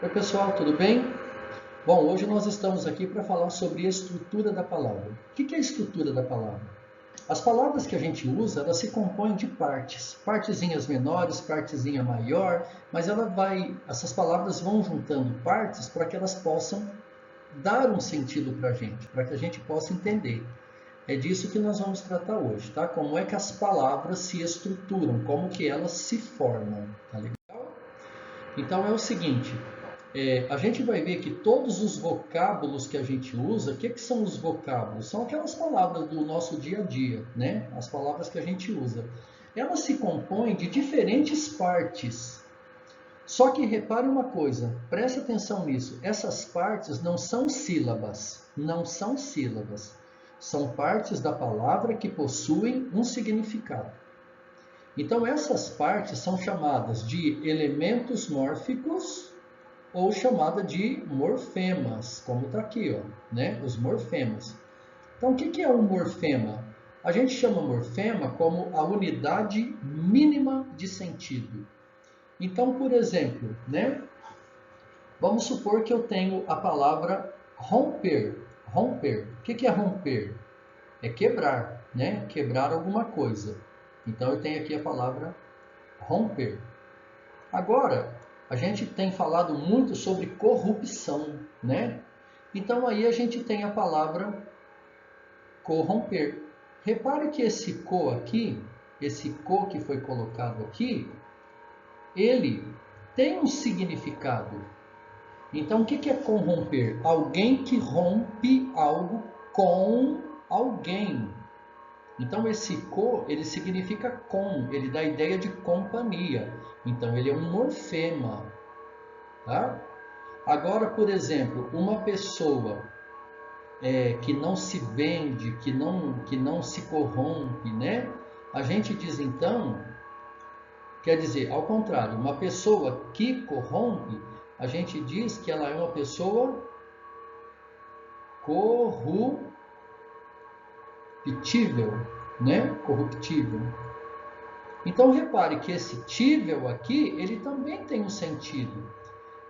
Oi pessoal, tudo bem? Bom, hoje nós estamos aqui para falar sobre a estrutura da palavra. O que é a estrutura da palavra? As palavras que a gente usa, elas se compõem de partes, partezinhas menores, partezinha maior, mas essas palavras vão juntando partes para que elas possam dar um sentido para a gente, para que a gente possa entender. É disso que nós vamos tratar hoje, tá? Como é que as palavras se estruturam, como que elas se formam, tá legal? Então é o seguinte, a gente vai ver que todos os vocábulos que a gente usa, o que são os vocábulos? São aquelas palavras do nosso dia a dia, né? As palavras que a gente usa. Elas se compõem de diferentes partes. Só que repare uma coisa, preste atenção nisso. Essas partes não são sílabas, não são sílabas. São partes da palavra que possuem um significado. Então essas partes são chamadas de elementos mórficos ou chamada de morfemas, como está aqui, ó, né? Os morfemas. Então, o que é um morfema? A gente chama morfema como a unidade mínima de sentido. Então, por exemplo, né? Vamos supor que eu tenho a palavra romper. Romper. O que é romper? É quebrar, né? Quebrar alguma coisa. Então, eu tenho aqui a palavra romper. Agora, a gente tem falado muito sobre corrupção, né? Então aí a gente tem a palavra corromper. Repare que esse co aqui, esse co que foi colocado aqui, ele tem um significado. Então o que é corromper? Alguém que rompe algo com alguém. Então esse co, ele significa com, ele dá a ideia de companhia. Então ele é um morfema, tá? Agora, por exemplo, uma pessoa que não se vende, que não se corrompe, né? A gente diz então, quer dizer, ao contrário, uma pessoa que corrompe, a gente diz que ela é uma pessoa corruptível, né? Corruptível. Então repare que esse tível aqui, ele também tem um sentido.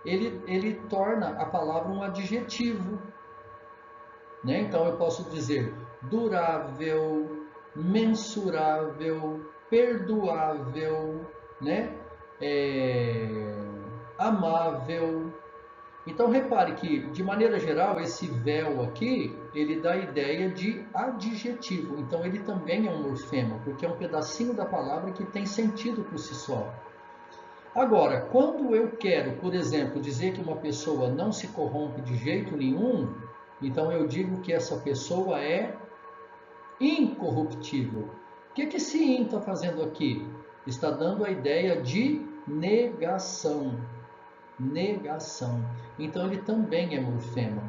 Ele torna a palavra um adjetivo. Né? Então eu posso dizer durável, mensurável, perdoável, né? Amável. Então repare que, de maneira geral, esse véu aqui, ele dá a ideia de adjetivo. Então ele também é um morfema, porque é um pedacinho da palavra que tem sentido por si só. Agora, quando eu quero, por exemplo, dizer que uma pessoa não se corrompe de jeito nenhum, então eu digo que essa pessoa é incorruptível. O que esse in está fazendo aqui? Está dando a ideia de negação. Negação. Então ele também é morfema.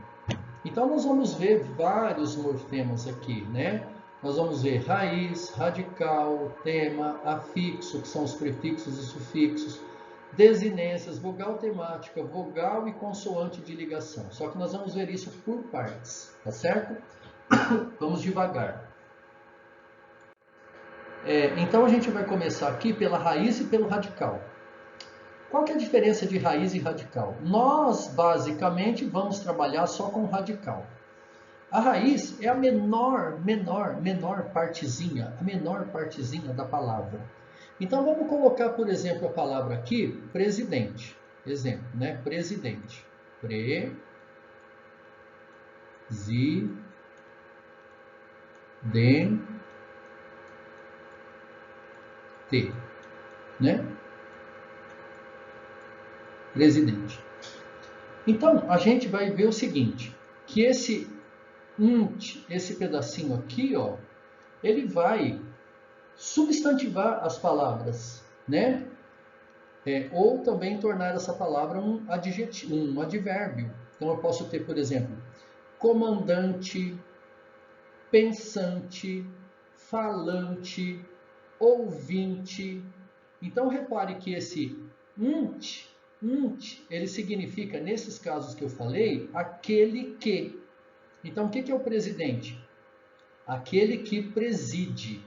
Então nós vamos ver vários morfemas aqui, né? Nós vamos ver raiz, radical, tema, afixo, que são os prefixos e sufixos, desinências, vogal temática, vogal e consoante de ligação. Só que nós vamos ver isso por partes, tá certo? Vamos devagar. Então a gente vai começar aqui pela raiz e pelo radical. Qual que é a diferença de raiz e radical? Nós, basicamente, vamos trabalhar só com radical. A raiz é a menor partezinha, a menor partezinha da palavra. Então vamos colocar, por exemplo, a palavra aqui, presidente. Exemplo, né? Presidente. Presidente, né? Presidente. Então a gente vai ver o seguinte, que esse pedacinho aqui, ó, ele vai substantivar as palavras, né? Ou também tornar essa palavra um adjetivo, um advérbio. Então eu posso ter, por exemplo, comandante, pensante, falante, ouvinte. Então repare que esse unt, ele significa, nesses casos que eu falei, aquele que. Então o que é o presidente? Aquele que preside.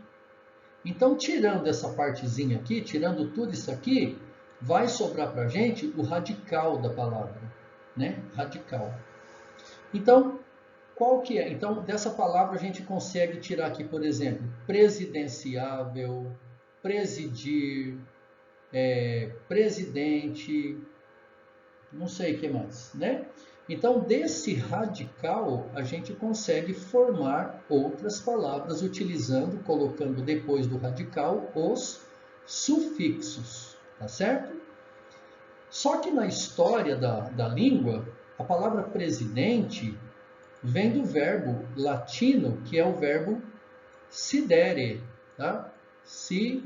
Então, tirando essa partezinha aqui, tirando tudo isso aqui, vai sobrar para a gente o radical da palavra, né? Radical. Então, qual que é? Então, dessa palavra a gente consegue tirar aqui, por exemplo, presidenciável, presidir, presidente, não sei o que mais, né? Então, desse radical, a gente consegue formar outras palavras utilizando, colocando depois do radical, os sufixos, tá certo? Só que na história da língua, a palavra presidente vem do verbo latino, que é o verbo sidere, tá? Sidere.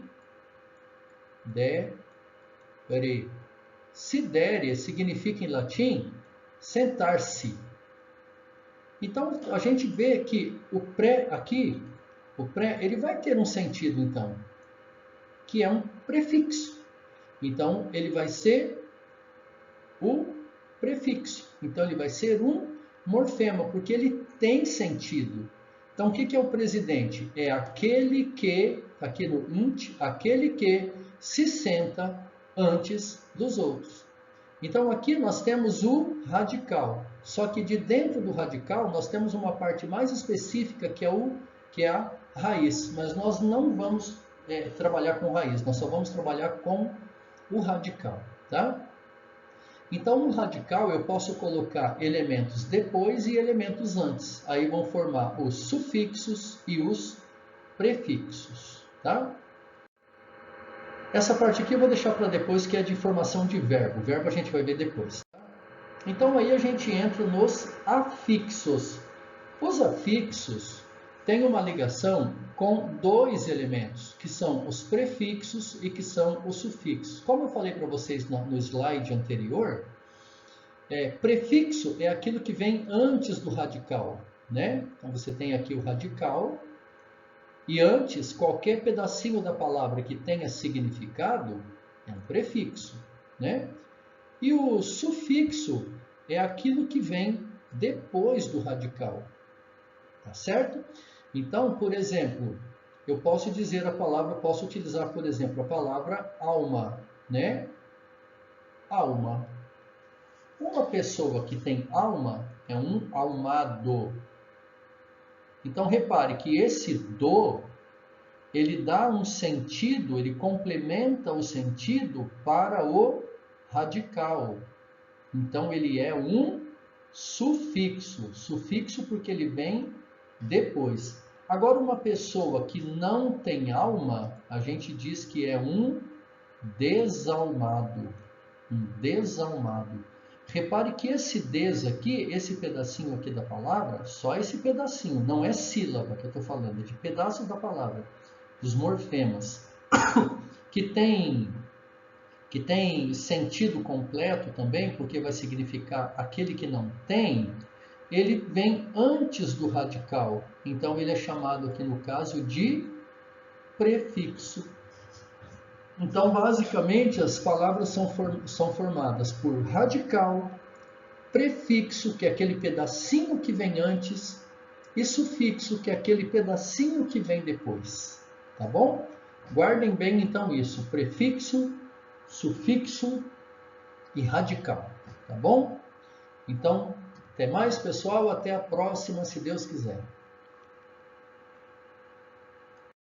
Sidere significa em latim sentar-se. Então, a gente vê que o pré aqui, ele vai ter um sentido, então, que é um prefixo. Então, ele vai ser o prefixo. Então, ele vai ser um morfema, porque ele tem sentido. Então, o que é o presidente? É aquele que, aqui no int, aquele que se senta antes dos outros. Então, aqui nós temos o radical. Só que de dentro do radical, nós temos uma parte mais específica, que é a raiz. Mas nós não vamos trabalhar com raiz, nós só vamos trabalhar com o radical, tá? Então, no radical, eu posso colocar elementos depois e elementos antes. Aí vão formar os sufixos e os prefixos, tá? Essa parte aqui eu vou deixar para depois, que é de formação de verbo. O verbo a gente vai ver depois. Então, aí a gente entra nos afixos. Os afixos têm uma ligação com dois elementos, que são os prefixos e que são os sufixos. Como eu falei para vocês no slide anterior, prefixo é aquilo que vem antes do radical, né? Então, você tem aqui o radical, e antes, qualquer pedacinho da palavra que tenha significado é um prefixo, né? E o sufixo é aquilo que vem depois do radical, tá certo? Então, por exemplo, eu posso dizer a palavra, posso utilizar, por exemplo, a palavra alma, né? Alma. Uma pessoa que tem alma é um almado. Então, repare que esse do, ele dá um sentido, ele complementa o sentido para o radical. Então, ele é um sufixo. Sufixo porque ele vem depois. Agora, uma pessoa que não tem alma, a gente diz que é um desalmado. Um desalmado. Repare que esse des aqui, esse pedacinho aqui da palavra, só esse pedacinho, não é sílaba que eu estou falando, é de pedaço da palavra, dos morfemas, que tem sentido completo também, porque vai significar aquele que não tem, ele vem antes do radical. Então, ele é chamado aqui no caso de prefixo. Então, basicamente, as palavras são formadas por radical, prefixo, que é aquele pedacinho que vem antes, e sufixo, que é aquele pedacinho que vem depois. Tá bom? Guardem bem, então, isso. Prefixo, sufixo e radical. Tá bom? Então, até mais, pessoal. Até a próxima, se Deus quiser.